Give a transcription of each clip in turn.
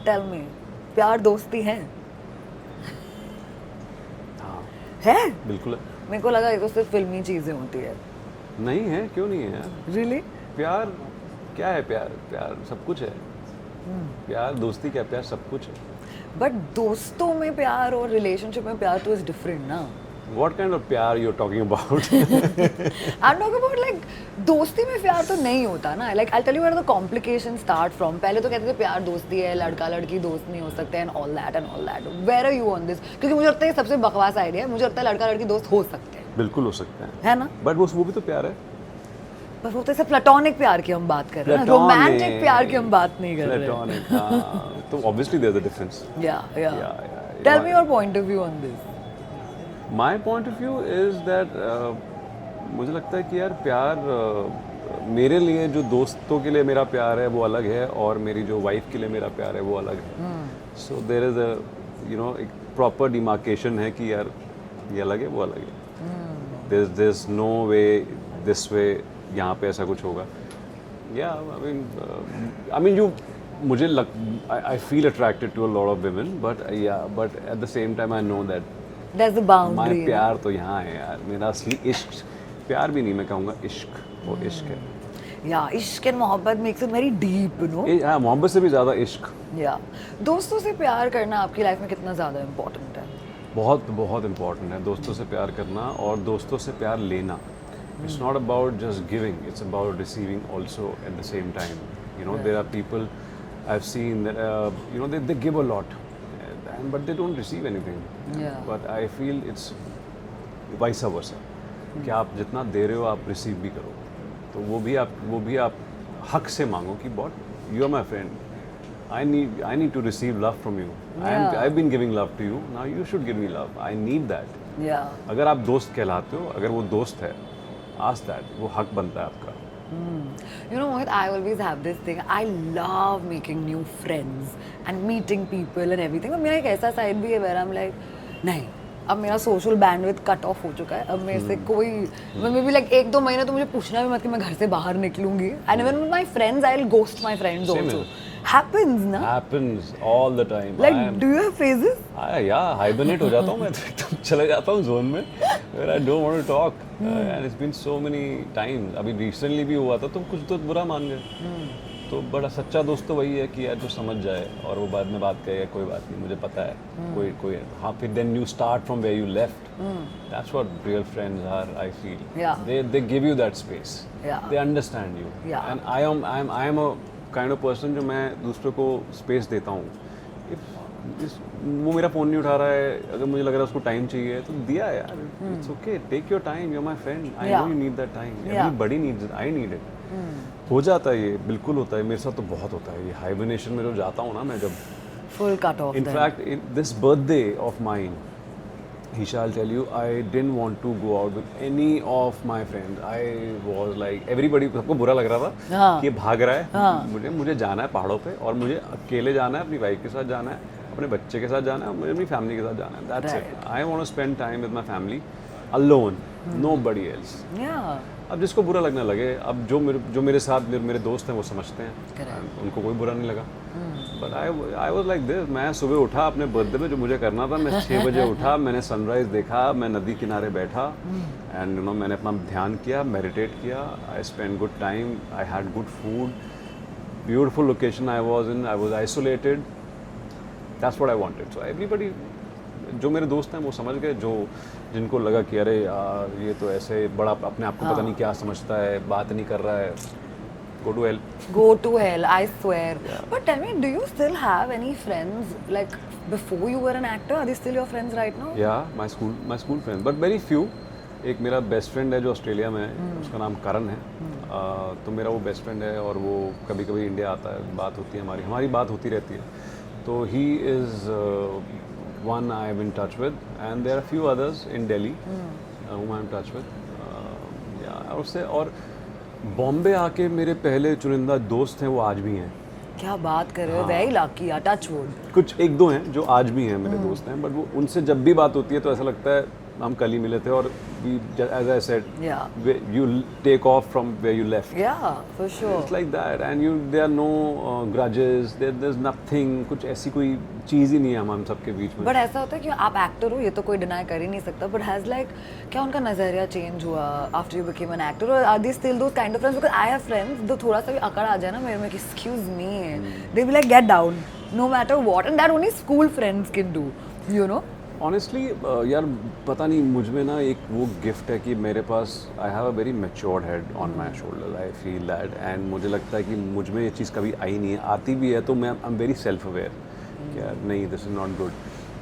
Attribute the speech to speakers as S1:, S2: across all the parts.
S1: Tell me, प्यार दोस्ती है?
S2: हाँ
S1: है?
S2: बिल्कुल है।
S1: मेरे को लगा ये तो सिर्फ फिल्मी चीजें होती है।
S2: नहीं है, क्यों नहीं है यार?
S1: रियली?
S2: प्यार क्या है? प्यार प्यार सब कुछ है। प्यार दोस्ती क्या, प्यार सब कुछ है।
S1: बट दोस्तों में प्यार और रिलेशनशिप में प्यार तो इज डिफरेंट ना।
S2: What kind of प्यार you're talking about?
S1: I'm talking about like दोस्ती में प्यार तो नहीं होता ना। Like I'll tell you where the complications start from. पहले तो कहते थे प्यार दोस्ती है, लड़का लड़की दोस्त नहीं हो सकते and all that and all that. Where are you on this? क्योंकि मुझे लगता है ये सबसे बकवास आइडिया है। मुझे लगता है लड़का लड़की दोस्त हो सकते हैं।
S2: बिल्कुल हो सकते हैं,
S1: है ना?
S2: बट वो भी तो प्यार है।
S1: पर वो तो ऐसे प्लेटोनिक प्यार की हम बात कर रहे हैं, रोमांटिक प्यार की हम बात नहीं कर रहे हैं।
S2: Platonic, हाँ, तो obviously there's a difference.
S1: Yeah.
S2: Yeah.
S1: Tell me your point of view on this.
S2: My point of view is that मुझे लगता है कि यार प्यार मेरे लिए जो दोस्तों के लिए मेरा प्यार है वो अलग है, और मेरी जो वाइफ के लिए मेरा प्यार है वो अलग है। सो देयर इज अ एक प्रॉपर डिमार्केशन है कि यार ये अलग है वो अलग है। There is no way this way, यहाँ पे ऐसा कुछ होगा। या आई मीन यू मुझे I feel attracted to a lot of women, but at the same time I know that
S1: There's the boundary.
S2: My प्यार तो यहाँ है यार। मेरा असली इश्क, प्यार भी नहीं मैं कहूँगा, इश्क, वो इश्क है।
S1: Yeah, इश्क and मोहब्बत makes it very deep, you know.
S2: हाँ, मोहब्बत से भी ज़्यादा इश्क।
S1: Yeah. दोस्तों से प्यार करना आपकी लाइफ में कितना ज़्यादा इम्पोर्टेंट है?
S2: बहुत बहुत इम्पोर्टेंट है दोस्तों से प्यार करना और दोस्तों से प्यार लेना। It's not about just giving, it's about receiving also at the same time. There are people I've seen that they give a lot, but they don't receive anything.
S1: Yeah.
S2: But I feel it's vice versa. कि आप जितना दे रहे हो आप receive भी करो, तो वो भी आप हक से मांगो कि बहुत you are my friend, I need to receive love from you.
S1: Yeah.
S2: I've been giving love to you, now you should give me love. I need that.
S1: Yeah.
S2: अगर आप दोस्त कहलाते हो, अगर वो दोस्त है, ask that, वो हक बनता है आपका।
S1: You know what? I always have this thing. I love making new friends and meeting people and everything. but मेरा एक ऐसा साइड भी है where I'm like, नहीं, अब मेरा सोशल बैंडविड्थ कट ऑफ हो चुका है। अब मेरे से कोई मे बी लाइक 1-2 महीने तो मुझे पूछना भी मत कि मैं घर से बाहर निकलूंगी। And even with my friends I will ghost my friends also. Happens ना?
S2: Happens all the time.
S1: Like do you have phases?
S2: Yeah, hibernate हो जाता हूँ मैं, तो एकदम चले जाता हूँ जोन में where I don't want to talk. And it's been so many times. अभी recently भी हुआ था तो कुछ तो बुरा मान गए। तो बड़ा सच्चा दोस्त तो वही है कि यार जो समझ जाए और वो बाद में बात करे कोई बात नहीं, मुझे पता है कोई हाँ, फिर then you start from where you left. That's what real friends are, I feel.
S1: Yeah.
S2: They give you that space.
S1: Yeah.
S2: They understand you.
S1: Yeah.
S2: And I am a kind of person जो मैं दूसरों को space देता हूँ। वो मेरा phone नहीं उठा रहा है, अगर मुझे लग रहा है उसको टाइम चाहिए तो दिया यार। It's okay, take your time, you are my friend, I know you need that time, everybody needs it, I need it. हो जाता है ये, बिल्कुल होता है, मेरे साथ तो बहुत होता है ये। हाइबरनेशन में जब जाता हूँ ना मैं, जब
S1: full cut off.
S2: In fact this birthday of mine, Hisha, I'll tell you, I didn't want to go out with any of my friends. I was like, everybody, सबको बुरा लग रहा था कि ये भाग रहा है। मुझे जाना है पहाड़ों पे, और मुझे अकेले जाना है, अपनी वाइफ के साथ जाना है, अपने बच्चे के साथ जाना है, मुझे अपनी फैमिली के साथ जाना है। That's it. I want to spend time with my family alone, nobody else.
S1: Yeah.
S2: अब जिसको बुरा लगने लगे, अब जो मेरे साथ मेरे दोस्त हैं वो समझते हैं, उनको कोई बुरा नहीं लगा। But I was like this, मैं सुबह उठा अपने बर्थडे पे, जो मुझे करना था, मैं 6 बजे उठा, मैंने सनराइज देखा, मैं नदी किनारे बैठा, एंड मैंने अपना ध्यान किया, मेडिटेट किया, I spend good time, I had good food, beautiful location I was isolated, that's what I wanted. So everybody, जो मेरे दोस्त हैं वो समझ गए, जिनको लगा कि अरे यार ये तो ऐसे बड़ा अपने आप को पता नहीं क्या समझता है, बात नहीं कर रहा है, go to hell.
S1: Go to hell, I swear. Yeah. But tell me, do you still have any friends like before you were an actor? Are they still your friends right now?
S2: Yeah, my school friends, but very few. एक मेरा best friend है जो Australia में है, उसका नाम करण है। तो मेरा वो बेस्ट फ्रेंड है, और वो कभी कभी इंडिया आता है, बात होती है, हमारी बात होती रहती है। तो he is one I am in touch with, and there are a few others in Delhi whom I am in touch with. और बॉम्बे आके मेरे पहले चुनिंदा दोस्त हैं, वो आज भी हैं।
S1: क्या बात कर रहे हो? Very lucky, touch wood.
S2: कुछ 1-2 हैं जो आज भी हैं मेरे दोस्त हैं, बट वो उनसे जब भी बात होती है तो ऐसा लगता है हम कल ही मिले थे और as I said
S1: Yeah.
S2: You take off from where you left.
S1: Yeah, for sure.
S2: It's like that, and there are no grudges. There's nothing. कुछ ऐसी कोई चीज़ ही नहीं है हम सबके बीच में.
S1: बट ऐसा होता है कि आप एक्टर हो, ये तो कोई डिनाई कर ही नहीं सकता, बट हैज लाइक क्या उनका नजरिया चेंज हुआ after you became an actor, और are they still those kind of friends? Because I have friends जो थोड़ा सा भी अकड़ आ जाए ना मेरे में कि excuse me, they be like get down no matter what, and that only school friends can do, you know.
S2: Honestly यार पता नहीं, मुझ में ना एक वो गिफ्ट है कि मेरे पास I have a very matured head on my shoulder. I feel that, and मुझे लगता है कि मुझ में ये चीज़ कभी आई नहीं है. आती भी है तो मैं आई एम वेरी सेल्फ अवेयर कि यार नहीं, दिस इज़ नॉट गुड.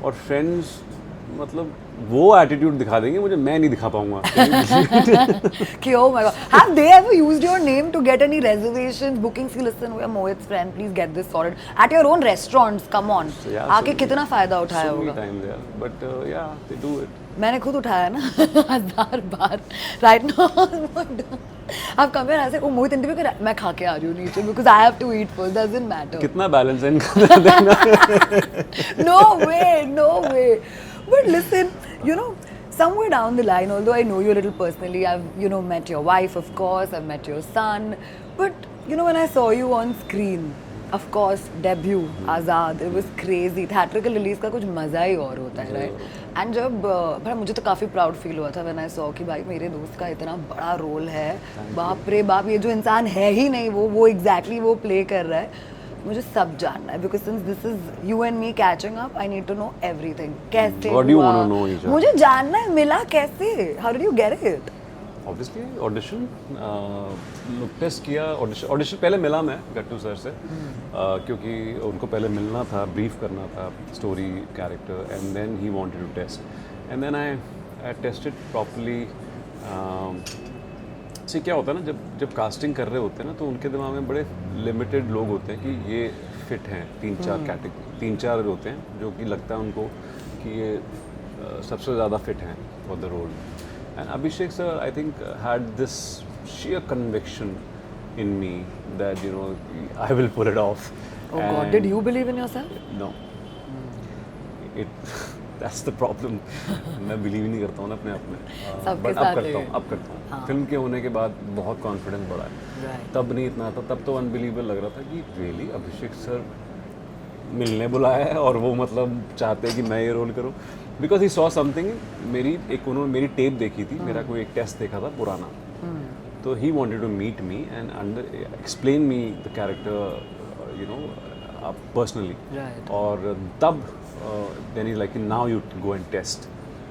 S2: और फ्रेंड्स मतलब वो एटीट्यूड दिखा देंगे मुझे, मैं नहीं दिखा पाऊंगा.
S1: कि oh my god, have they ever used your name to get any reservations, bookings? Ki listen, we are Mohit's friend, please get this sorted at your own restaurants, come on. आके कितना फायदा उठाया
S2: so
S1: होगा.
S2: many times there, but yeah, they do it.
S1: मैंने खुद उठाया ना 1000 बार. Right now आप कम ऐसे को मोहित इंटरव्यू कर, मैं खा के आ रही हूँ नीचे because I have to eat first, doesn't matter.
S2: कितना बैलेंस है इनका देना.
S1: No way. But listen, you know, somewhere down the line, although I know you a little personally, I've, you know, met your wife, of course, I've met your son, but, you know, when I saw you on screen, of course, debut, Azad, it was crazy. Theatrical release का कुछ मज़ा ही और होता है, right? And जब भाई मुझे तो काफ़ी प्राउड फील हुआ था when I saw कि भाई मेरे दोस्त का इतना बड़ा रोल है, बाप रे बाप, ये जो इंसान है ही नहीं वो exactly वो प्ले कर रहा है. मुझे सब जानना है because since this is you and me catching up, I need to know everything. कैसे
S2: What do you
S1: हुआ?
S2: want to know each other?
S1: मुझे जानना है, मिला कैसे? How did you get it?
S2: Obviously audition, look test किया. Audition पहले मिला मैं गट्टू सर से, क्योंकि उनको पहले मिलना था, ब्रीफ करना था story character, and then he wanted to test, and then I tested properly. से क्या होता है ना, जब कास्टिंग कर रहे होते हैं ना तो उनके दिमाग में बड़े लिमिटेड लोग होते हैं कि ये फिट हैं. 3-4 होते हैं जो कि लगता है उनको कि ये सबसे ज़्यादा फिट हैं for the role. And Abhishek sir I think had this sheer conviction in me that I will pull it off.
S1: Oh God, did you believe in yourself?
S2: No. That's the problem. मैं believe ही नहीं करता हूँ ना अपने आप में.
S1: सबके
S2: But
S1: साथ
S2: अब करता हूँ. फिल्म के होने के बाद बहुत कॉन्फिडेंस बढ़ा है.
S1: Right.
S2: तब नहीं इतना था, तब तो अनबिलीवेबल लग रहा था कि रियली अभिषेक सर मिलने बुलाया है और वो मतलब चाहते हैं कि मैं ये रोल करूँ. Because he saw something. उन्होंने मेरी टेप देखी थी, मेरा कोई एक टेस्ट देखा था पुराना, तो ही wanted to meet me and explain me the character personally. और तब then is like now you go and test,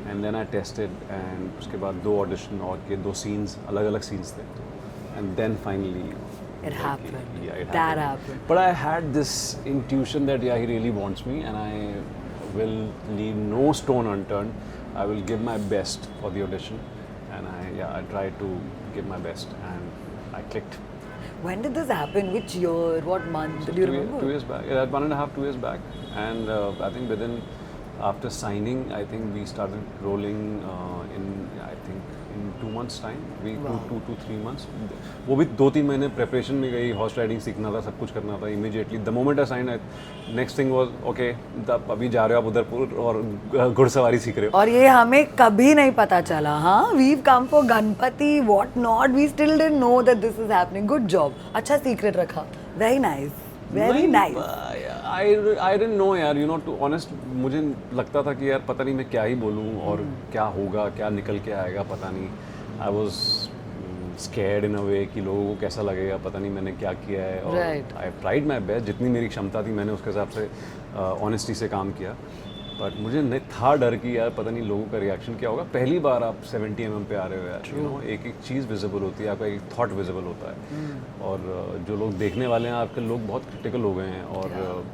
S2: and then I tested, and उसके बाद 2 ऑडिशन और के 2 सीन्स, अलग अलग सीन्स थे, and then finally
S1: It happened.
S2: Yeah, it
S1: That
S2: happened.
S1: happened.
S2: But I had this intuition that he really wants me, and I will leave no stone unturned. I will give my best for the audition, and I tried to give my best, and I clicked.
S1: When did this happen? Which year? What month? Do you remember?
S2: 2 years back. 1.5, 2 years back, and I think after signing, I think we started rolling in 2 months time.
S1: Wow.
S2: 2 to 3 months. वो भी 2-3 महीने preparation में गई. Horse riding सीखना था, सब कुछ करना था. Immediately the moment I sign, next thing was okay, अभी जा रहे हो आप उदयपुर और घुड़सवारी सीख रहे हो.
S1: और ये हमें कभी नहीं पता चला. हाँ, we've come for Ganpati, what not, we still didn't know that this is happening. Good job. अच्छा सीक्रेट रखा. Very nice. Very nice.
S2: I didn't know यार, to honest, मुझे लगता था कि यार पता नहीं मैं क्या ही बोलूँ और क्या होगा, क्या निकल के आएगा, पता नहीं. I was scared in a way कि लोगों को कैसा लगेगा, पता नहीं मैंने क्या किया है. और I tried my best, जितनी मेरी क्षमता थी मैंने उसके हिसाब से ऑनेस्टी से काम किया. बट मुझे नहीं था डर कि यार पता नहीं लोगों का रिएक्शन क्या होगा. पहली बार आप 70 mm पे आ रहे हो यार, एक चीज़ विजिबल होती है, आपका एक थॉट विजिबल होता है, और जो लोग देखने वाले हैं आपके लोग बहुत क्रिटिकल हो गए हैं. और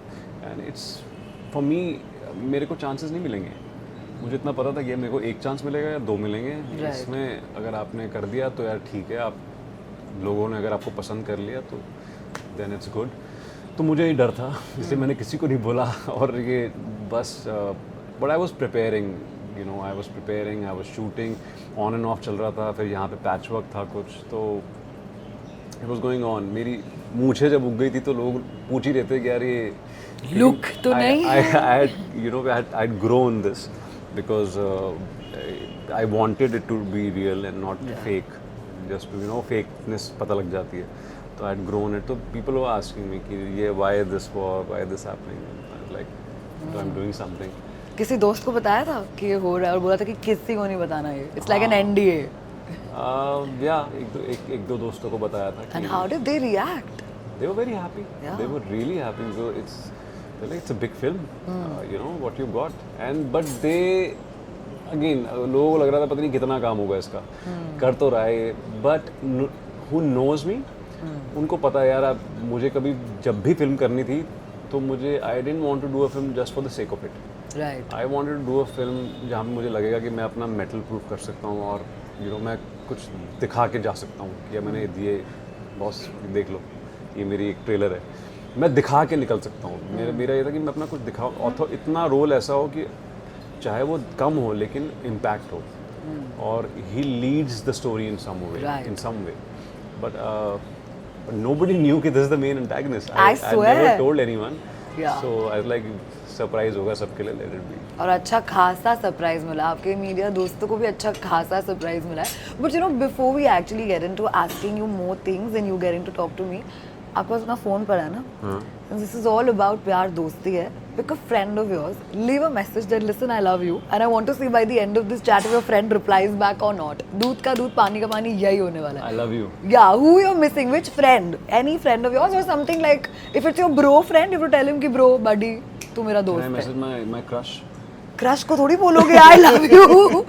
S2: एंड इट्स फॉर मी, मेरे को चांसेस नहीं मिलेंगे. मुझे इतना पता था कि मेरे को 1 चांस मिलेगा या 2 मिलेंगे. इसमें अगर आपने कर दिया तो यार ठीक है, आप लोगों ने अगर आपको पसंद कर लिया तो देन इट्स गुड. तो मुझे ही डर था, इसलिए मैंने किसी को नहीं बोला. और ये बस but I was preparing, I was shooting, on end of चल रहा था. फिर यहाँ पे पैच वर्क था कुछ, तो इट वॉज गोइंग ऑन. मेरी मूछें जब उग गई थी तो लोग पूछ ही रहे थे कि यार ये
S1: लुक तो नहीं.
S2: I had grown this because I wanted it to be real and not fake. Just fakeness पता लग जाती है. So I had grown it. So people were asking me कि ये why this war, why this happening? I was like, so I'm doing something.
S1: किसी दोस्त को बताया था कि ये हो रहा है और बोला था कि किसी को नहीं बताना ये. It's like an NDA.
S2: Yeah, एक दो दोस्तों को बताया था.
S1: And how did they react?
S2: They were very happy.
S1: Yeah.
S2: They were really happy. So it's a big film. What you got. But they, again, लोगों को लग रहा था पता नहीं कितना काम होगा इसका. कर तो रहा है. But who knows me? उनको पता है यार, अब मुझे कभी जब भी फिल्म करनी थी तो मुझे I didn't want to do a film just for the sake of it.
S1: Right.
S2: I wanted to do a film जहाँ पे मुझे लगेगा कि मैं अपना मेटल प्रूफ कर सकता हूँ और मैं कुछ दिखा के जा सकता हूँ कि मैंने दिए बॉस देख लो, ये मेरी एक ट्रेलर है, मैं दिखा के निकल सकता हूँ. मेरा ये था कि मैं अपना कुछ दिखाऊँ और इतना रोल ऐसा हो कि चाहे वो कम हो लेकिन इम्पैक्ट हो और he leads the story in some way. But nobody knew कि this is the main antagonist.
S1: I swear.
S2: never told anyone.
S1: Yeah.
S2: So I was like, surprise होगा सबके लिए, let it be.
S1: और अच्छा खासा सरप्राइज मिला, आपके मीडिया दोस्तों को भी अच्छा खासा सरप्राइज मिला है. But before we actually get into asking you more things and you getting to talk to me, आपके पास अपना फोन पड़ा है ना? दिस इज ऑल अबाउट प्यार दोस्ती है. Pick a friend of yours, leave a message that listen I love you and I want to see by the end of this chat if your friend replies back और not. दूध का दूध पानी का पानी यही होने वाला है.
S2: I love you.
S1: या who you are missing, which friend, any friend of yours और something like if it's your bro friend, if you tell him कि ब्रो बडी तू मेरा दोस्त है.
S2: Message my crush.
S1: क्रश को थोड़ी बोलोगे I love you.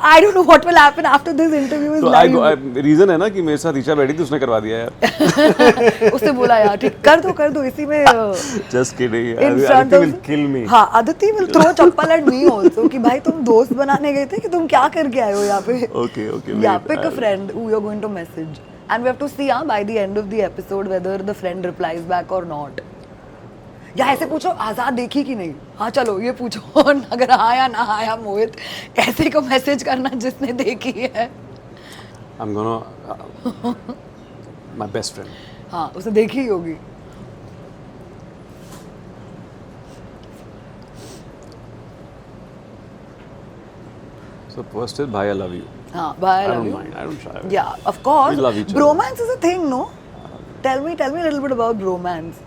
S1: I don't know what will happen after this interview is live.
S2: Reason है ना कि मेरे साथ रीचा बैठी थी, उसने करवा दिया यार.
S1: उसने बोला यार ठीक कर दो इसी में.
S2: Just kidding. Aditi will kill me.
S1: हाँ, Aditi will throw chappal at me also कि भाई तुम दोस्त बनाने गए थे कि तुम क्या करके आए हो यहाँ पे.
S2: Okay.
S1: Yeah, pick a friend who you're going to message and we have to see by the end of the episode whether the friend replies back or not. या ऐसे पूछो आजाद देखी कि नहीं. हाँ चलो ये पूछो अगर हाँ या ना आया मोहित, ऐसे को मैसेज करना जिसने देखी है.
S2: I'm gonna my best friend.
S1: हाँ उसने देखी ही होगी.
S2: So first is bhai I love you.
S1: हाँ bye I love
S2: don't
S1: you.
S2: mind. I don't try.
S1: Yeah, of course.
S2: We love each other.
S1: Bromance is a thing, no? Tell me a little bit about bromance.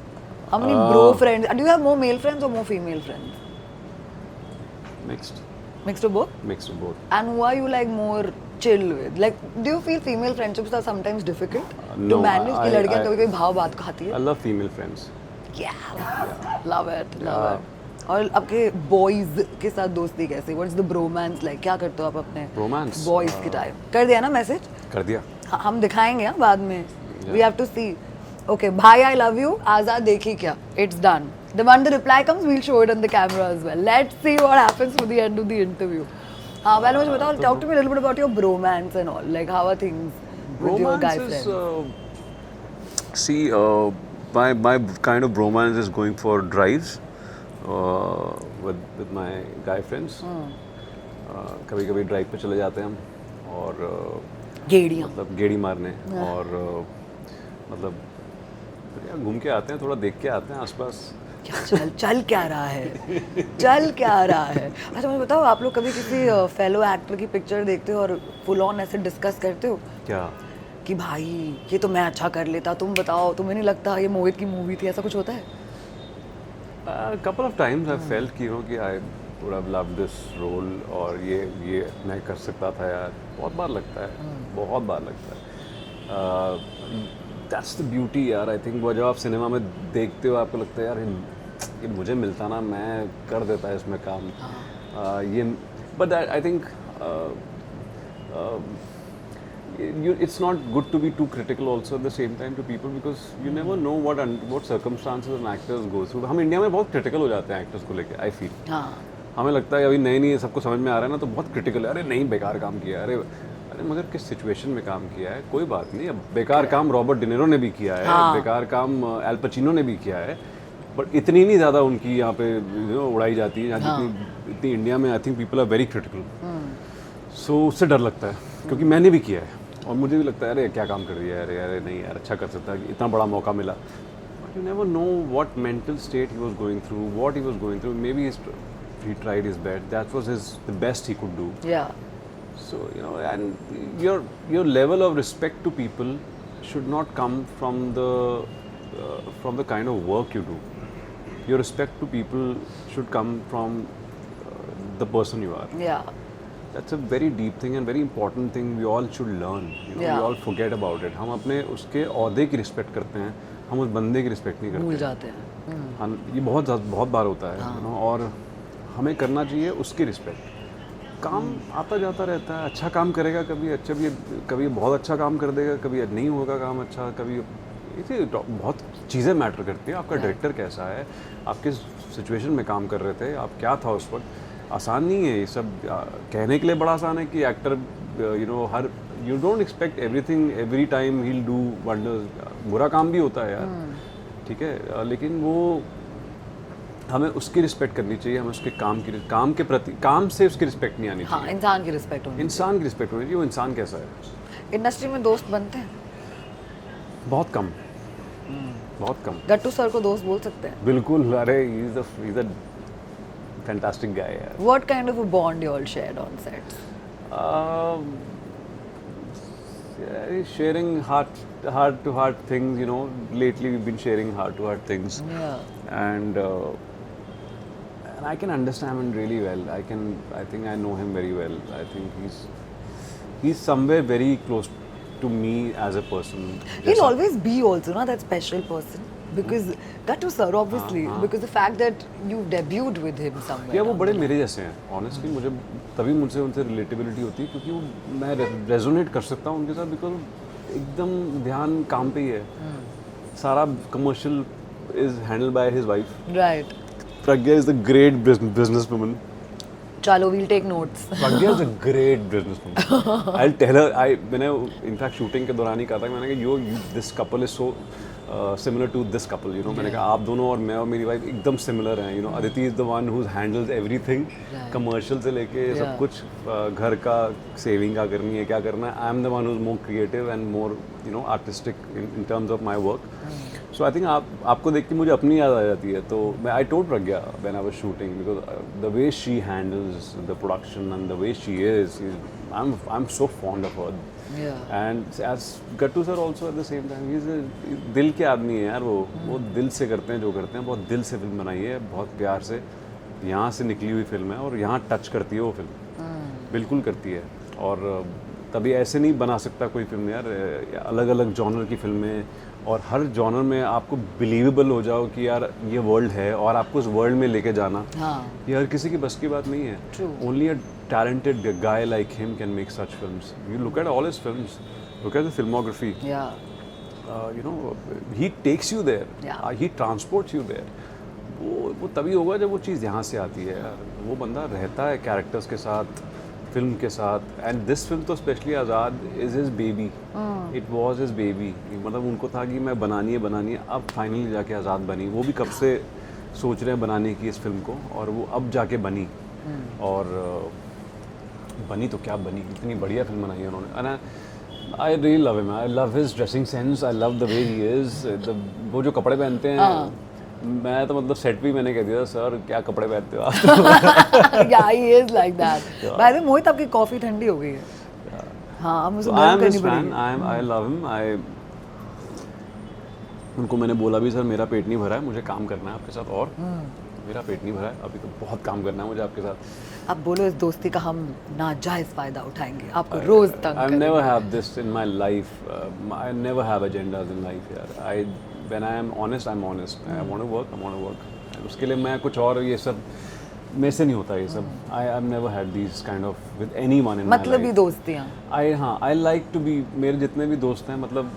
S1: How many bro friends? Do you have more male friends or more female friends?
S2: Mixed.
S1: Mixed of both?
S2: Mixed of both.
S1: And who are you like more chill with? Like, do you feel female friendships are sometimes difficult to
S2: No,
S1: manage? कि लड़कियाँ कभी-कभी भाव बात को खाती है?
S2: I love female friends.
S1: Yeah, love it. और आपके boys के साथ दोस्ती कैसी? What's the bromance like? क्या करते हो आप अपने
S2: Bromance?
S1: boys के टाइम? कर दिया ना मैसेज?
S2: कर दिया.
S1: हम दिखाएंगे हाँ बाद में. We have to see. Okay, bhai, I love you. Azad dekhi kya? It's done. The one the reply comes, we'll show it on the camera as well. Let's see what happens for the end of the interview. Well, मुझे बताओ, talk to me a little bit about your bromance and all. Like, how are things with your guy friends?
S2: See, my kind of bromance is going for drives with my guy friends. कभी-कभी drive पे चले जाते हैं हम और
S1: गेड़ियाँ.
S2: मतलब गेड़ी मारने और मतलब घूम के आते हैं, थोड़ा देख के आते हैं आसपास.
S1: चल क्या रहा है. अच्छा मुझे बताओ, आप लोग कभी किसी फेलो एक्टर की पिक्चर देखते हो और फुल ऑन ऐसे डिस्कस करते हो
S2: क्या
S1: कि भाई ये तो मैं अच्छा कर लेता, तुम बताओ, तुम्हें नहीं लगता ये मोहित की मूवी थी? ऐसा कुछ होता है?
S2: couple of times I felt कि कि I would have loved this role और ये मैं कर सकता था यार. बहुत बार लगता है. That's the beauty यार. I think वो जब आप सिनेमा में देखते हो आपको लगता है यार ये मुझे मिलता ना, मैं कर देता इसमें काम. ये but I think it's not good to be too critical also at the same time to people because you never know what circumstances and actors go through. हम इंडिया में बहुत critical हो जाते हैं actors को लेके. I feel. हमें लगता है अभी नई सबको समझ में आ रहा है ना तो बहुत critical है. अरे नहीं बेकार काम किया. अरे मगर किस सिचुएशन में काम किया है, कोई बात नहीं. अब बेकार काम रॉबर्ट डिनेरो ने भी किया है. बेकार काम एल पचिनो ने भी किया है. बट इतनी नहीं ज़्यादा उनकी यहाँ पे उड़ाई जाती है इतनी इंडिया में. I think people are very critical. So उससे डर लगता है क्योंकि मैंने भी किया है और मुझे भी लगता है अरे क्या काम कर दिया है. अरे नहीं यार अच्छा कर सकता है, इतना बड़ा मौका मिला. But you never know what mental state he was going through, what he was going through. May be he tried his best. That was the best he could do.
S1: Yeah.
S2: So, you know, and your level of respect to people should not come from the kind of work you do. Your respect to people should come from the person you are.
S1: Yeah.
S2: That's a very deep thing and very important thing we all should learn. You know,
S1: Yeah.
S2: we all forget about it. हम अपने उसके ओहदे की respect करते हैं, हम उस बंदे की रिस्पेक्ट नहीं
S1: भूल
S2: करते।
S1: जाते हैं।
S2: ये बहुत बार होता है, you know, और हमें करना चाहिए उसकी रिस्पेक्ट। काम आता जाता रहता है, अच्छा काम करेगा कभी बहुत अच्छा काम कर देगा, कभी नहीं होगा काम अच्छा, कभी इसे बहुत चीज़ें मैटर करती हैं। आपका डायरेक्टर कैसा है, आप किस सिचुएशन में काम कर रहे थे, आप क्या था उस वक्त, आसान नहीं है ये सब। कहने के लिए बड़ा आसान है कि actor you know you don't expect everything every time he will do wonders. बुरा काम भी होता है यार, ठीक है, लेकिन वो हमें उसकी रिस्पेक्ट करनी चाहिए, हमें उसके काम के प्रति, काम से उसकी रिस्पेक्ट नहीं आनी
S1: हाँ,
S2: चाहिए।
S1: इंसान की रिस्पेक्ट होनी
S2: इंसान की रिस्पेक्ट होनी चाहिए, वो इंसान कैसा है।
S1: चाहिए। इंडस्ट्री में दोस्त बनते हैं?
S2: बहुत कम, बहुत कम।
S1: गट्टू सर को दोस्त बोल सकते हैं?
S2: बिल्कुल, अरे ही इज अ फैंटास्टिक गाय यार।
S1: What kind of a bond you all shared on sets?
S2: Sharing heart to heart things, you know. Lately we've been sharing heart to heart things.
S1: Yeah.
S2: And I can understand him really well. I think I know him very well. I think he's somewhere very close to me as a person.
S1: He'll always be also, na, that special person. Because Gattu sir, obviously, because the fact that you debuted with him somewhere.
S2: या वो बड़े मेरे जैसे हैं, honestly. मुझे तभी मुझसे उनसे रिलेटेबिलिटी होती है क्योंकि वो मैं रेजोनेट कर सकता हूँ उनके साथ, बिकॉज एकदम ध्यान काम पे ही है। सारा commercial is handled by his wife.
S1: Right.
S2: Pragya is the great businesswoman.
S1: Chalo, we'll take notes.
S2: Pragya is a great businesswoman. I tell her, मैंने इनफैक्ट शूटिंग के दौरान ही कहा था कि मैंने कहा this couple is so similar to this couple, you know. मैंने कहा आप दोनों और मैं और मेरी वाइफ एकदम सिमिलर हैं, you know. Aditi is the one who handles everything, commercial से लेके सब कुछ, घर का सेविंग का करनी है, क्या करना है। I am the one who is more creative and more, you know, artistic in terms of my work. So I think आपको देख के मुझे अपनी याद आ जाती है। तो मैं I told Pragya when I was shooting, because the way she handles the production and the way she is, I am so fond of her.
S1: Yeah.
S2: And as Gattu sir also at the same time he is दिल के आदमी है यार। वो दिल से करते हैं जो करते हैं, बहुत दिल से फिल्म बनाई है, बहुत प्यार से। यहाँ से निकली हुई फिल्म है और यहाँ टच करती है वो फिल्म, बिल्कुल करती है। और तभी ऐसे नहीं बना सकता कोई फिल्म यार, अलग अलग जॉनर की फिल्में, और हर जॉनर में आपको बिलीवेबल हो जाओ कि यार ये वर्ल्ड है और आपको उस वर्ल्ड में लेके जाना, ये हर किसी की बस की बात नहीं है। Only a talented guy like him can make such films. You look at all his films, look at the filmography.
S1: Yeah.
S2: You know, he takes you there.
S1: Yeah.
S2: He transports you there. वो तभी होगा जब वो चीज़ यहाँ से आती है यार। वो बंदा रहता है कैरेक्टर्स के साथ, फिल्म के साथ। एंड दिस फिल्म तो specially Azad is his baby, it was his baby. मतलब उनको था कि मैं बनानी है, अब फाइनली जाके आज़ाद बनी। वो भी कब से सोच रहे हैं बनाने की इस फिल्म को, और वो अब जाके बनी। और बनी तो क्या बनी, इतनी बढ़िया फिल्म बनाई है उन्होंने। And I really love him, I love his dressing sense, I love the way he is. वो जो कपड़े पहनते हैं, मैं तो मतलब सेट भी मैंने कह दिया, सर क्या कपड़े पहनते हो आप।
S1: Yeah, he is like that. By the way, मोहित आपकी कॉफी ठंडी हो गई है। हाँ, अब मुझे गर्म करनी पड़ेगी।
S2: I love him. उनको मैंने बोला भी, सर मेरा पेट नहीं भरा है, मुझे काम करना है आपके साथ, और मेरा पेट नहीं भरा है, अभी तो बहुत काम करना है मुझे आपके साथ।
S1: अब बोलो इस दोस्ती का हम नाजायज फायदा उठाएंगे, आपको रोज तंग
S2: I never have this in my life. I never have agendas in life यार। When I am honest, I'm honest. I want to work, I want to work. उसके लिए मैं कुछ और, ये सब मेरे से नहीं होता ये सब। I've never had these kind of with anyone in my life.
S1: मतलब ही दोस्तियाँ।
S2: I like to be, मेरे जितने भी दोस्त हैं, मतलब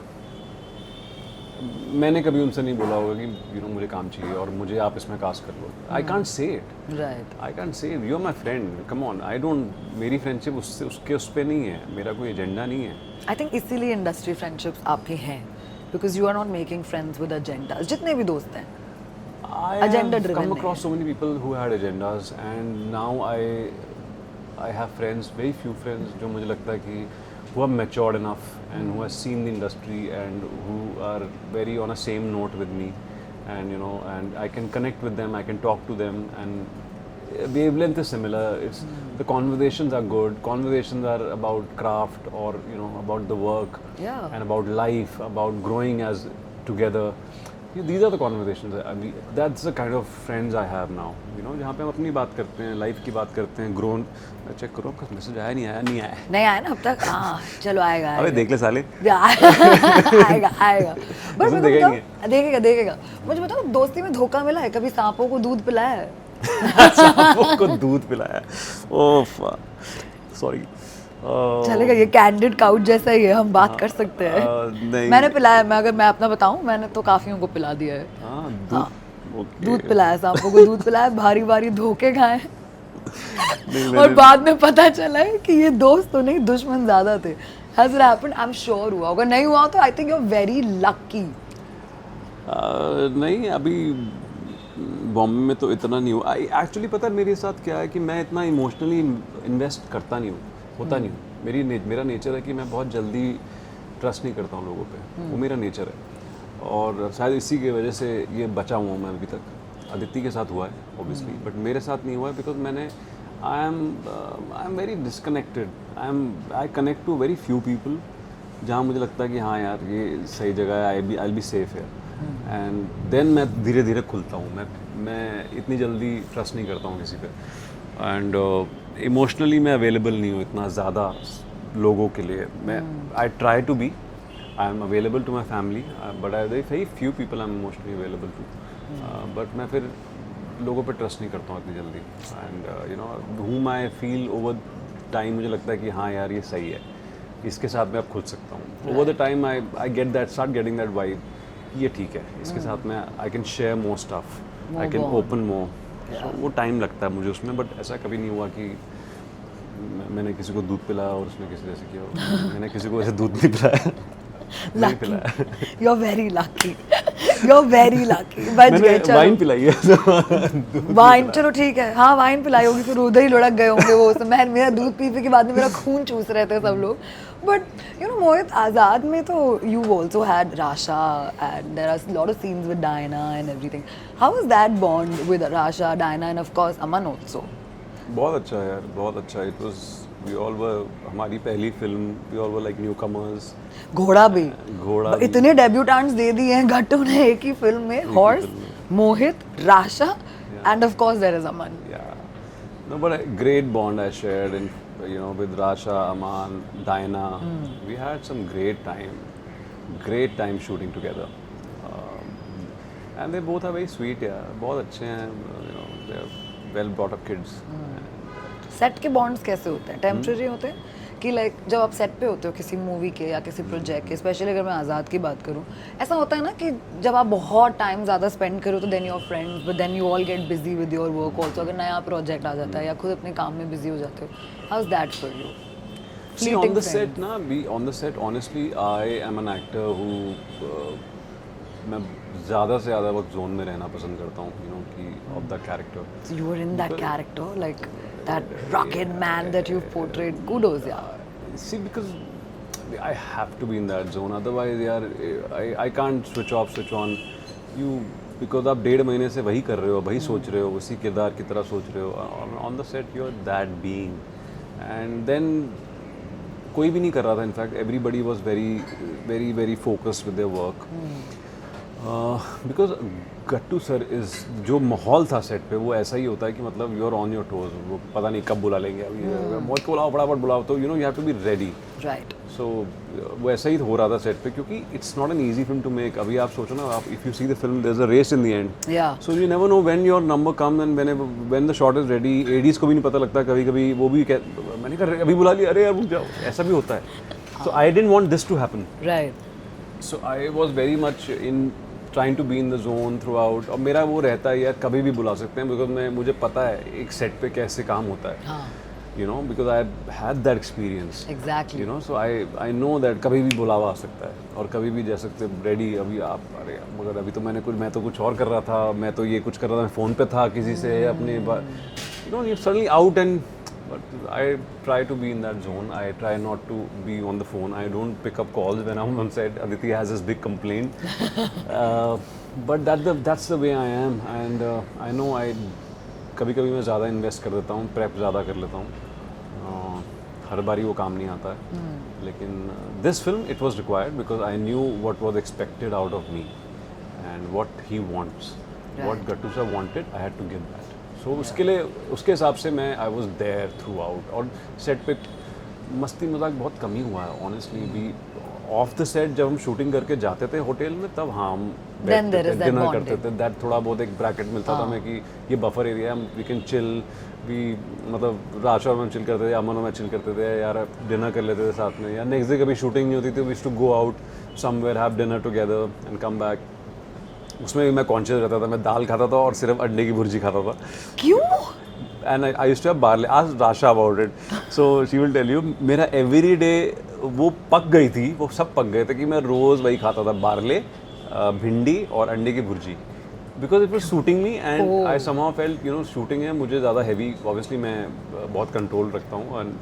S2: मैंने कभी उनसे नहीं बोला होगा कि यू नो मुझे काम चाहिए और मुझे आप इसमें कास्ट कर लो। I can't say it,
S1: right.
S2: I can't say you are my friend, come on. I don't, मेरी फ्रेंडशिप उसके उस पर नहीं है, मेरा कोई एजेंडा नहीं है।
S1: आई थिंक इसीलिए इंडस्ट्री फ्रेंडशिप्स आपकी हैं, because you are not making friends with agendas. जितने भी दोस्त हैं agenda driven
S2: come
S1: नहीं
S2: across so many people who had agendas, and now I have friends, very few friends, जो मुझे लगता है कि who are matured enough and who have seen the industry and who are very on a same note with me, and you know, and I can connect with them, I can talk to them, and wavelength is similar. It's the conversations are good. Conversations are about craft or about the work
S1: Yeah.
S2: and about life, about growing as together. These are the conversations. I mean, that's the kind of friends I have now. जहाँ पे हम अपनी बात करते हैं, life की बात करते हैं, grown. मैं चेक करूँ आपका मैसेज आया नहीं आया
S1: नहीं आया ना अब तक. हाँ चलो आएगा.
S2: अबे देख ले साले.
S1: आएगा. बट
S2: उसने
S1: मुझे
S2: देखा ही
S1: बताओ, देखेगा. मुझे बताओ दोस्ती में धोखा मिला है कभी? सांपों को दूध पिलाया है?
S2: सांपों को दूध पिलाया. Oh sorry.
S1: चलेगा, ये कैंडिड काउच जैसा ही है, हम बात कर सकते हैं.
S2: नहीं.
S1: मैंने पिलाया, अगर मैं अपना बताऊं, मैंने तो काफियों को पिला दिया है.
S2: हाँ,
S1: हाँ.
S2: okay.
S1: दूध पिलाया, सांपों को दूध पिलाया, भारी भारी धोखे खाए.
S2: नहीं,
S1: और
S2: मैंने-
S1: बाद में पता चला है कि ये दोस्त तो नहीं, दुश्मन ज्यादा थे. Has it happened? I'm sure हुआ. अगर नहीं हुआ तो I think you're very lucky.
S2: नहीं, अभी बॉम्बे में तो इतना नहीं हुआ. एक्चुअली पता है मेरे साथ क्या है कि मैं इतना इमोशनली इन्वेस्ट करता नहीं हूँ, होता नहीं हूँ. मेरा नेचर है कि मैं बहुत जल्दी ट्रस्ट नहीं करता हूँ लोगों पे. वो मेरा नेचर है और शायद इसी की वजह से ये बचा हुआ हूँ मैं अभी तक. अदिति के साथ हुआ है ऑब्वियसली, बट मेरे साथ नहीं हुआ है बिकॉज मैंने I am very disconnected. I connect to very few people जहाँ मुझे लगता है कि हाँ यार ये सही जगह है, आई बी सेफ है. एंड देन मैं धीरे धीरे खुलता हूँ. मैं इतनी जल्दी ट्रस्ट नहीं करता हूँ किसी पे. एंड इमोशनली मैं अवेलेबल नहीं हूँ इतना ज़्यादा लोगों के लिए. मैं I try to be, I am available to my family, but I very few people I am emotionally available to. But मैं फिर लोगों पे ट्रस्ट नहीं करता हूँ इतनी जल्दी. And whom I feel over time मुझे लगता है कि हाँ यार ये सही है, इसके साथ मैं अब खुल सकता हूँ. Over the time I get that, start getting that vibe, ये ठीक है, इसके साथ मैं I can share more stuff, I can open मोर. वो टाइम लगता है मुझे उसमें, बट ऐसा कभी नहीं हुआ कि मैंने किसी को दूध पिलाया और उसने किसी जैसे किया. मैंने किसी को ऐसे दूध नहीं पिलाया. नहीं पिलाया.
S1: You're very lucky. You're very lucky. बच गए.
S2: मैंने
S1: चलो.
S2: वाइन पिलाई है.
S1: वाइन चलो ठीक है. हाँ वाइन पिलाई होगी, फिर उधर ही लुढ़क गए होंगे वो. मैं मेरा दूध पी के बाद में मेरा खून चूस रहे थे सब लोग. But मोहित, आज़ाद में तो you also had Rasha and there are a lot of scenes with Diana and everything. How was that bond with Rasha, Diana and of course Aman also?
S2: बहुत अच्छा है यार, बहुत अच्छा. It was we all were, हमारी पहली film, we all were like newcomers.
S1: घोड़ा भी.
S2: घोड़ा भी.
S1: इतने डेब्यूटेंट्स दे दिए हैं गट्टू ने एक ही फिल्म में. Horse, Mohit, Rasha and of course there is Aman.
S2: Yeah. No, but a great bond I shared in, with Rasha, Aman, Diana. We had some great time shooting together. And they both are very sweet, yeah. बहुत अच्छे हैं, they're well brought up kids.
S1: Set के bonds कैसे होते हैं? Temporary होते हैं कि लाइक जब आप सेट पे होते हो किसी मूवी के या किसी प्रोजेक्ट के, स्पेशली अगर मैं आज़ाद की बात करूँ, ऐसा होता है ना कि जब आप बहुत टाइम ज़्यादा स्पेंड करो तो then your friends, but then you all get busy with your work also. अगर नया प्रोजेक्ट आ जाता है या खुद अपने काम में बिजी हो जाते हो, how is that for you?
S2: See, on the set, on the set, honestly, I am an actor who मैं ज़्यादा से ज़्यादा वक्त जोन में रहना पसंद करता हूँ, कि of the character.
S1: So you were in that character, like that rugged man that you've portrayed. Kudos, yeah.
S2: See, because I have to be in that zone. Otherwise, यार, I can't switch off, switch on. Because आप 1.5 महीने से वही कर रहे हो, वही सोच रहे हो, उसी किरदार की तरह सोच रहे हो. On the set, you're that being. And then कोई भी नहीं कर रहा था. In fact, everybody was very, very, very focused with their work. Because Gattu sir is, जो माहौल था सेट पे वो ऐसा ही होता है कि मतलब you are on your toes. वो पता नहीं कब बुला लेंगे, अभी मोहित को बुलाओ, फटाफट बुलाओ, तो you have to be ready.
S1: Right.
S2: So वो ऐसा ही हो रहा था सेट पे, क्योंकि it's not an easy film to make. अभी आप सोचो ना, आप if you see the film, there is a race in the end. So you never know when your number come and when the shot is ready. ADs को भी नहीं पता लगता कभी कभी. वो भी मैंने कहा अभी बुला लिया, अरे यार रुक जाओ, ऐसा भी होता है. So I didn't want this to happen.
S1: Right.
S2: So I was very much in trying to be in the zone throughout. और मेरा वो रहता है यार, कभी भी बुला सकते हैं, बिकॉज मुझे पता है एक सेट पे कैसे काम होता है. Because I had that experience.
S1: Exactly.
S2: So I know that कभी भी बुलावा आ सकता है और कभी भी जा सकते रेडी. अभी आप, अरे मगर अभी तो मैं तो कुछ और कर रहा था, मैं तो ये कुछ कर रहा था, मैं फ़ोन पे था किसी से अपने, you suddenly out. And but I try to be in that zone. I try not to be on the phone. I don't pick up calls when I'm on set. Aditi has this big complaint. But that's the way I am. And I know कभी कभी मैं ज़्यादा invest कर देता हूँ, prep ज़्यादा कर लेता हूँ, हर बारी वो काम नहीं आता है। लेकिन this film it was required because I knew what was expected out of me and what he wants, what Gattu sir wanted, I had to give that. So उसके लिए, उसके हिसाब से मैं I was there throughout. और set पे मस्ती मजाक बहुत कम ही हुआ है ऑनेस्टली। भी ऑफ द सेट जब हम शूटिंग करके जाते थे होटल में, तब हाँ हम
S1: Then there is that
S2: dinner
S1: bonding.
S2: करते थे, दैट थोड़ा बहुत एक ब्रैकेट मिलता था हमें कि ये बफर एरिया है, वी कैन चिल भी, मतलब राशा और मैं चिल करते थे, अमन और मैं चिल करते थे यार, डिनर कर लेते थे साथ में, या नेक्स्ट डे कभी शूटिंग नहीं होती थी, we to go out somewhere, have dinner together and come back. उसमें भी मैं कॉन्शियस रहता था, मैं दाल खाता था और सिर्फ अंडे की भुर्जी खाता था।
S1: क्यों?
S2: And I used to have barley, ask Rasha about it, so she will tell you, मेरा एवरी डे वो पक गई थी, वो सब पक गए थे कि मैं रोज़ वही खाता था, बार्ले, भिंडी और अंडे की bhurji, because it was shooting me and I somehow felt, you know shooting है, मुझे ज़्यादा हैवी, ऑब्वियसली मैं बहुत कंट्रोल रखता हूँ एंड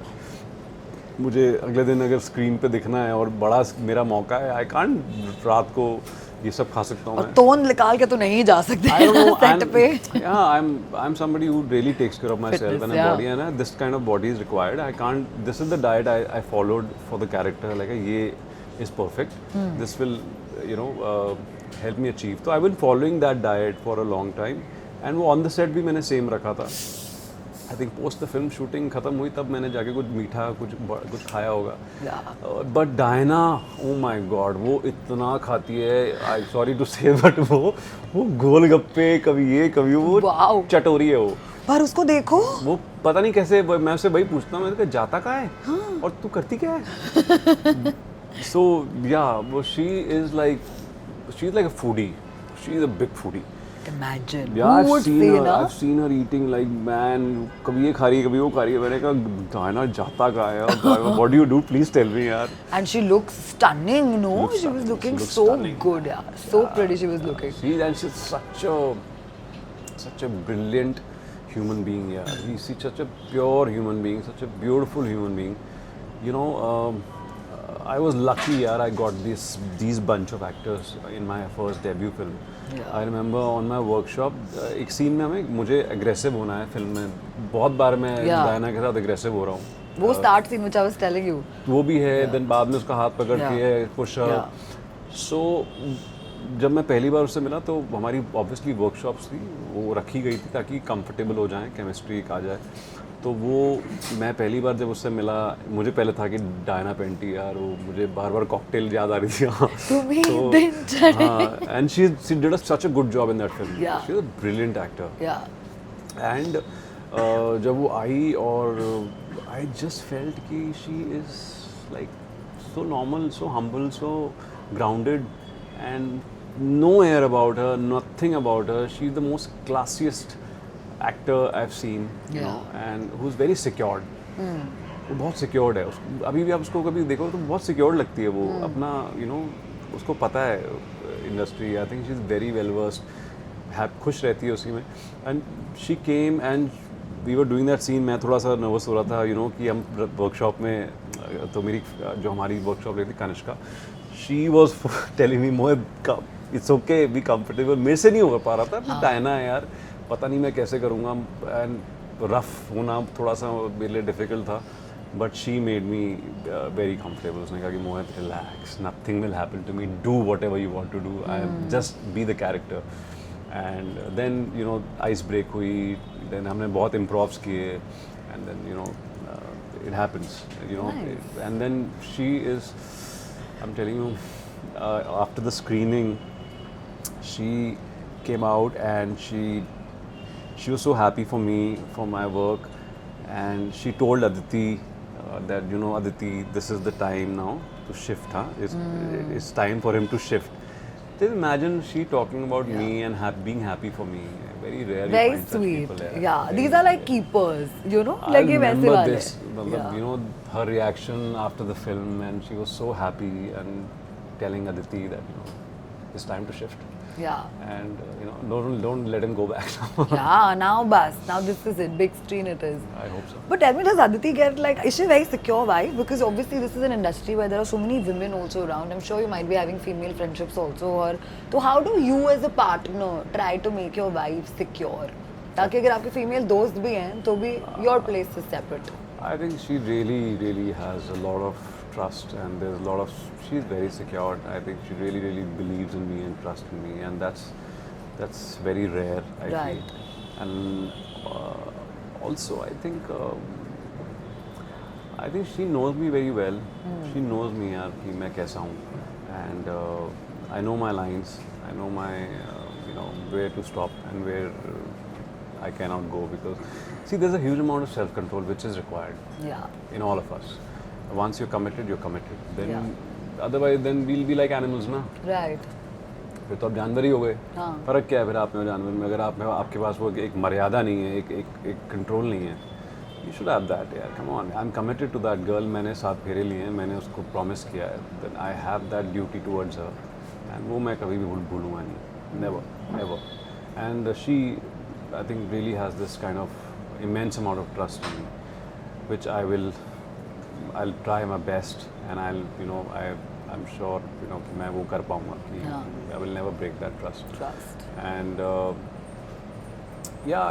S2: मुझे अगले दिन अगर स्क्रीन पे दिखना है और बड़ा मेरा मौका है, आई कांट रात को ये सब खा सकता हूँ।
S1: और तोन निकाल के तो नहीं जा सकते सेट पे।
S2: I'm somebody who really takes care of myself and a body, and this kind of body is required. I can't. This is the diet I followed for the character. Like ये is perfect. This will, you know, help me achieve. So I've been following that diet for a long time, and वो on the set भी मैंने same रखा था। I think post the film shooting खत्म हुई तब मैंने जाके कुछ मीठा कुछ खाया होगा। But Diana, oh my God, वो इतना खाती है, आई सॉरी टू से, बट वो गोलगप्पे कभी ये कभी वो, चटोरी है वो।
S1: पर उसको देखो,
S2: वो पता नहीं कैसे, मैं उससे वही पूछता हूँ, मैंने कहा जाता कहाँ है और तू करती क्या है। सो या वो she is like a foodie, she is a big foodie.
S1: Imagine.
S2: Yeah,
S1: Who would say ना?
S2: I've seen her eating like, man, कभी ये खा रही है कभी वो खा रही है। मैंने कहा डायना जाता कहाँ है? What do you do? Please tell me यार।
S1: And she looks stunning, no? She was looking so good, yeah. So pretty she was looking.
S2: She's such a brilliant human being, yeah. She's such a pure human being, such a beautiful human being. You know, I was lucky, yaar. I got these bunch of actors in my first debut film. I remember on my workshop, एक scene में मुझे aggressive होना है film में, बहुत बार मैं Diana के साथ aggressive हो रहा हूँ।
S1: वो start scene which I was telling you.
S2: वो भी है, then बाद में उसका हाथ पकड़ के push up. So जब मैं पहली बार उससे मिला तो हमारी obviously workshops थी, वो रखी गई थी ताकि comfortable हो जाए, chemistry आ जाए। तो वो मैं पहली बार जब उससे मिला, मुझे पहले था कि डायना पेंटी यार, वो मुझे बार बार कॉकटेल याद आ रही थी। And she did such a good job in that film, she is a brilliant actor. And जब वो आई और आई जस्ट फेल्ट कि she is like so normal, so humble, so grounded and no air about her, nothing about her. She is the most classiest actor I've seen, you know, and who's very secured. वो बहुत secured है। अभी भी आप उसको कभी देखो तो बहुत secured लगती है वो, अपना you know, उसको पता है industry. I think she's very well versed, खुश रहती है उसी में। And she came and we were doing that scene. मैं थोड़ा सा नर्वस हो रहा था, you know, कि हम वर्कशॉप में, तो मेरी जो हमारी वर्कशॉप रही थी Kanishka, she was telling me Mohit it's okay, be comfortable। मेरे से नहीं हो पा रहा था, डायना है यार, पता नहीं मैं कैसे करूँगा, एंड रफ होना थोड़ा सा मेरे लिए डिफ़िकल्ट था, but she made me very comfortable. उसने कहा कि Mohit relax, nothing will happen to me, do whatever you want to do, I just be the character. And then you know ice break हुई, then हमने बहुत improvs किए, and then you know it happens, you know. And then she is, I am telling you, after the screening she came out and she was so happy for me, for my work, and she told Aditi that, you know, Aditi, this is the time now to shift, it's time for him to shift. Just imagine she talking about me and being happy for me. Very rare,
S1: very
S2: you find such
S1: sweet
S2: people,
S1: yeah, these are like keepers, you know,
S2: I
S1: like
S2: remember
S1: वैसे
S2: this, you know, her reaction after the film, and she was so happy and telling Aditi that, you know, it's time to shift.
S1: Yeah.
S2: And you know, don't let him go back now.
S1: Yeah, now bus. Now this is it. Big screen it is.
S2: I hope so.
S1: But tell me, does Aditi get like, is she very secure vibe? Because obviously this is an industry where there are so many women also around. I'm sure you might be having female friendships also. Or so how do you as a partner try to make your wife secure? ताकि अगर आपके female दोस्त भी हैं तो भी your place is separate.
S2: I think she really has a lot of trust, and there's a lot of. She's very secure. I think she really believes in me and trusts in me, and that's very rare. I
S1: Right.
S2: feel. And also, I think she knows me very well. She knows me, यार कि मैं कैसा हूँ, and I know my lines. I know my where to stop and where I cannot go, because see, there's a huge amount of self-control which is required
S1: Yeah.
S2: in all of us. Once you're committed, you're committed. Then
S1: Yeah.
S2: otherwise, then we'll be like animals, ना.
S1: Right.
S2: फिर तो आप जानवर ही हो गए.
S1: हाँ.
S2: फर्क क्या है फिर आप में और जानवर में? अगर आप में आपके पास वो एक मर्यादा नहीं है, एक कंट्रोल नहीं है. You should have that, यार. Come on, I'm committed to that girl. मैंने 7 फेरे लिए हैं, मैंने उसको promise किया है. Then I have that duty towards her, and वो मैं कभी भी भूलूंगा नहीं. Never. And she, I think, really has this kind of immense amount of trust in me, which I'll try my best, and I'm sure कि मैं वो कर पाऊँगा कि
S1: हाँ.
S2: I will never break that trust.
S1: Trust.
S2: And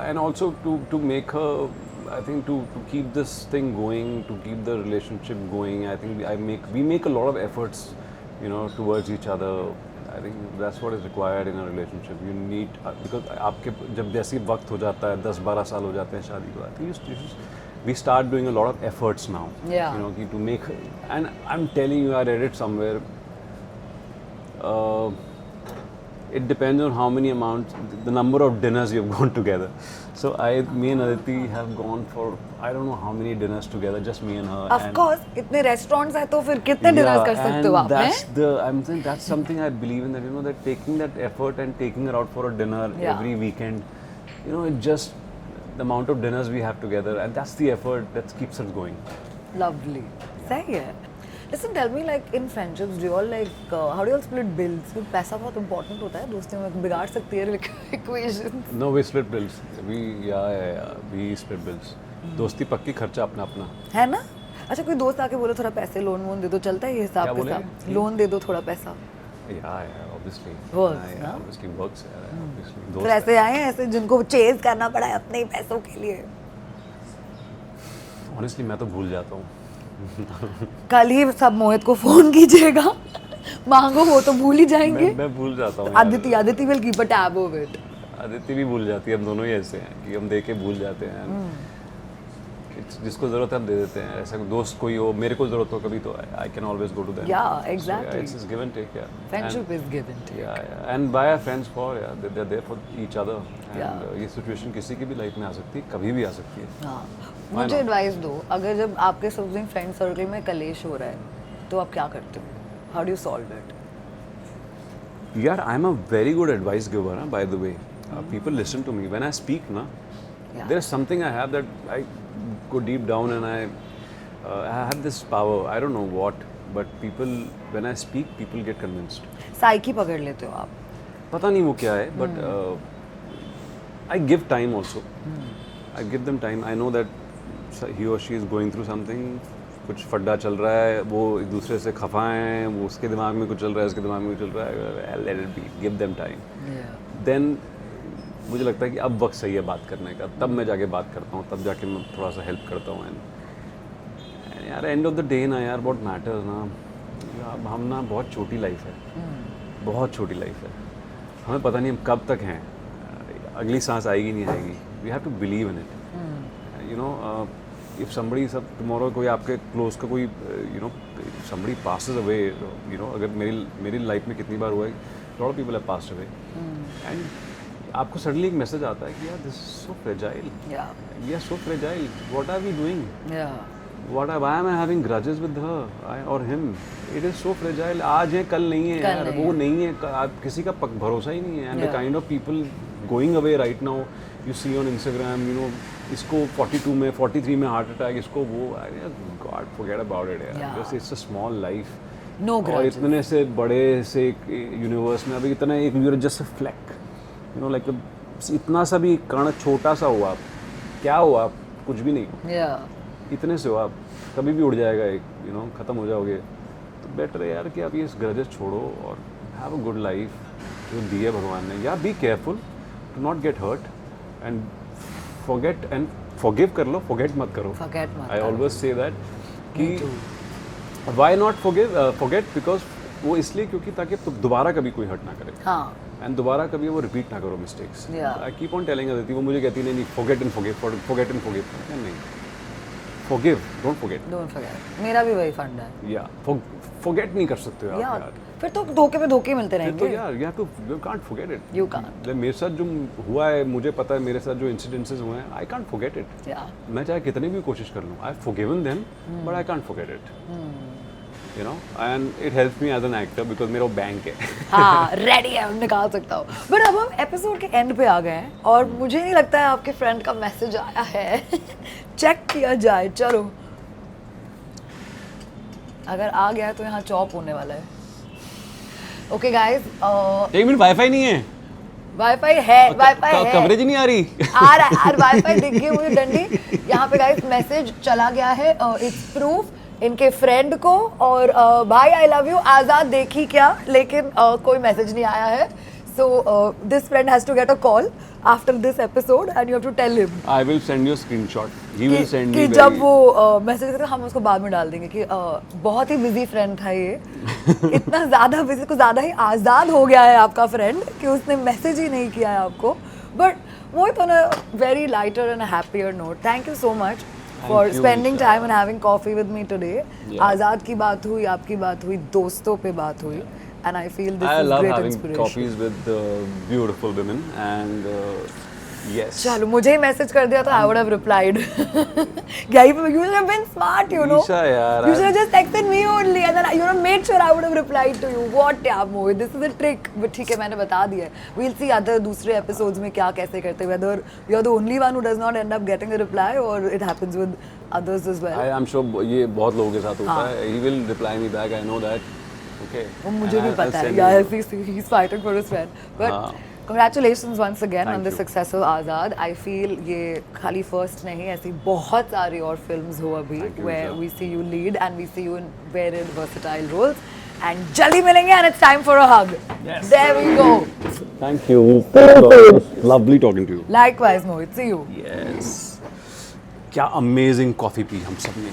S2: and also to make her, I think, to keep this thing going, to keep the relationship going, I think we make a lot of efforts, towards each other. I think that's what is required in a relationship. You need, because आपके जब जैसे वक्त हो जाता है, 10-12 साल हो जाते हैं शादी को, I think we start doing a lot of efforts now.
S1: Yeah.
S2: To make, and I'm telling you, I read it somewhere. It depends on how many the number of dinners you've gone together. So me and Aditi have gone for I don't know how many dinners together, just me and her.
S1: Of course, इतने restaurants हैं तो फिर कितने dinners कर सकते हो आप?
S2: I'm saying that's something I believe in, that that taking that effort and taking her out for a dinner every weekend, it just the amount of dinners we have together, and that's the effort that keeps us going.
S1: Lovely. सही है. Listen, tell me, like in friendships, do you all how do you all split bills? क्योंकि पैसा बहुत important होता है दोस्ती में, बिगाड़ सकती है equations.
S2: No, we split bills. We split bills. दोस्ती पक्की, खर्चा अपना अपना.
S1: है ना? अच्छा, कोई दोस्त आके बोले थोड़ा पैसे लोन दे दो, चलता है ये हिसाब
S2: क्या
S1: के
S2: बोले?
S1: साथ? लोन दे दो थोड़ा पैसा.
S2: Yeah, obviously.
S1: Works, ना?
S2: Obviously works. Obviously.
S1: फिर ऐसे आए हैं ऐसे जिनको चेज करना पड़ा है अपने ही पैसों के लिए.
S2: Honestly, मैं तो भूल जाता हूँ.
S1: कल ही सब मोहित को फोन कीजिएगा, मांगो, वो तो भूल ही जाएंगे.
S2: मैं भूल जाता हूँ.
S1: Aditi will keep a tab of it.
S2: Aditi भी भूल जाती है. हम दोनों ही ऐसे हैं कि हम दे के भूल जाते हैं. जिसको जरूरत है हम दे देते हैं. ऐसा दोस्त कोई हो, मेरे को जरूरत हो कभी, तो I can always go to them.
S1: Yeah, exactly.
S2: So, it's give and take.
S1: Friendship is give and take.
S2: Yeah. And by our friends for they're there for each other. And ये सिचुएशन किसी की भी life में आ सकती है, कभी भी आ सकती है.
S1: हाँ. मुझे एडवाइस दो, अगर जब आपके सपोजिंग फ्रेंड सर्कल में कलेश हो रहा है तो आप क्या करते हो? How do you solve it?
S2: यार, I am a very good advice giver, by the way. People listen to me when I speak, na.
S1: Yeah.
S2: There's something I have that I go deep down, and I have this power. I don't know what, but when I speak, people get convinced.
S1: Psyche पकड़ लेते हो आप?
S2: पता नहीं वो क्या है, but I give time also. I give them time. I know that he or she is going through something. कुछ फड्डा चल रहा है, वो एक दूसरे से खफा हैं, वो उसके दिमाग में कुछ चल रहा है, उसके दिमाग में कुछ चल रहा है. Let it be. Give them time. Then मुझे लगता है कि अब वक्त सही है बात करने का, तब मैं जाके बात करता हूँ, तब जाके मैं थोड़ा सा हेल्प करता हूँ. एंड यार, एंड ऑफ द डे ना यार, व्हाट मैटर्स ना, अब हम ना बहुत छोटी लाइफ है, बहुत छोटी लाइफ है. हमें पता नहीं हम कब तक हैं, अगली सांस आएगी नहीं आएगी. We have to believe in it. If somebody tomorrow कोई आपके क्लोज का कोई समबडी पासेस अवे, अगर मेरी लाइफ में कितनी बार हुआ है, lot of people have passed away, and आपको सडनली एक मैसेज आता है कि यार this is so fragile, we are so fragile, what are we doing, why am I having grudges with her or him? It is so fragile. आज है कल नहीं है यार, वो नहीं है, आप किसी का भरोसा ही नहीं है. And the kind of people going away right now, you see on Instagram, इसको 42 में 43 में हार्ट अटैक, इसको वो, God forget about it यार. Just it's a small life.
S1: No grudges.
S2: और इतने से बड़े से यूनिवर्स में अभी इतना एक just a fleck, like इतना सा भी कण छोटा सा हुआ, क्या हुआ, कुछ भी नहीं. इतने से हो आप, कभी भी उड़ जाएगा एक, ख़त्म हो जाओगे. तो बेटर है यार कि आप ये ग्रजेस छोड़ो और हैव अ गुड लाइफ जो दी है भगवान ने. या be careful to not get hurt, and forget and forgive कर लो, forget मत करो.
S1: Forget मत
S2: I
S1: करो.
S2: always say that कि
S1: Me too.
S2: why not forget because वो इसलिए क्योंकि ताकि तुम दोबारा कभी कोई हर्ट ना करे.
S1: हाँ.
S2: एंड दोबारा कभी वो रिपीट ना करो mistakes.
S1: Yeah.
S2: I keep on telling Aditi, वो मुझे कहती नहीं forget and forgive. नहीं, forgive, don't forget.
S1: Don't forget. मेरा भी वही फंड है.
S2: या forget नहीं कर सकते हो आप
S1: यार
S2: यार.
S1: फिर तो धोखे पे धोखे मिलते
S2: फिर तो
S1: रहेंगे.
S2: यार you can't forget it.
S1: You can't.
S2: मेरे साथ जो हुआ है, मुझे पता है मेरे साथ जो इंसिडेंसेस हुए हैं, I can't forget it.
S1: Yeah.
S2: मैं चाहे कितनी भी कोशिश कर लूँ, I forgiven them but I can't forget it. You know, and it helps me as an actor because मेरा बैंक है.
S1: हाँ रेडी है, निकाल सकता हूँ. बट अब हम एपिसोड के एंड पे आ गए हैं और मुझे नहीं लगता है आपके फ्रेंड का मैसेज आया है. चेक किया जाए. चलो, अगर आ गया है तो यहाँ चॉप होने वाला है. ओके गाइस,
S2: एक मिनट, वाईफाई नहीं है.
S1: वाईफाई है, वाईफाई है.
S2: कवरेज ही नहीं आ रही.
S1: आ रहा है यार, वाईफाई दिख गई मुझे डंडी. यहाँ पे गाइस मैसेज चला गया है. इट्स प्रूफ इनके फ्रेंड को. और भाई आई लव यू आजाद देखी क्या, लेकिन कोई मैसेज नहीं आया है. So this friend has to get a call after this episode and you have to tell him
S2: I will send you screenshot. He will send
S1: कि
S2: मी.
S1: जब वो मैसेज करते हम उसको बाद में डाल देंगे कि बहुत ही बिजी फ्रेंड था ये. इतना ज़्यादा बिजी, कुछ ज़्यादा ही आज़ाद हो गया है आपका फ्रेंड कि उसने मैसेज ही नहीं किया है आपको. But Mohit, on a very lighter and happier note, thank you so much for
S2: you,
S1: spending
S2: Isha.
S1: Time and having coffee with me today.
S2: Yeah.
S1: आज़ाद की बात हुई, आपकी बात हुई, दोस्तों पे बात हुई. And I feel this
S2: I
S1: is
S2: love
S1: great
S2: having
S1: inspiration.
S2: coffees with beautiful women and yes.
S1: चलो, मुझे ही मैसेज कर दिया तो I would have replied. यही पे you should have been smart, you know.
S2: Isha यार,
S1: You should have just texted me only and then you know made sure I would have replied to you. What यार Mohit, this is a trick. But ठीक है, मैंने बता दिया है. We'll see other दूसरे episodes में क्या कैसे करते हैं. Whether you're the only one who does not end up getting a reply or it happens with others as well.
S2: I'm sure ये बहुत लोगों के साथ होता
S1: हाँ.
S2: है. He will reply me back. I know that. Okay.
S1: वो मुझे
S2: And
S1: भी
S2: I'll
S1: पता है.
S2: send
S1: Yeah,
S2: you.
S1: he's fighting for his friend. But
S2: हाँ.
S1: congratulations once again
S2: Thank
S1: on the
S2: you.
S1: success of Azad. I feel ये खाली first नहीं, ऐसी बहुत सारी और films हो अभी
S2: Thank you,
S1: where
S2: Isha.
S1: we see you lead and we see you in very versatile roles. And जल्दी मिलेंगे and it's time for a hug.
S2: Yes.
S1: There we go.
S2: Thank you. Lovely talking to you.
S1: Likewise, Mohit. See you.
S2: Yes. क्या amazing coffee P हम सब ने.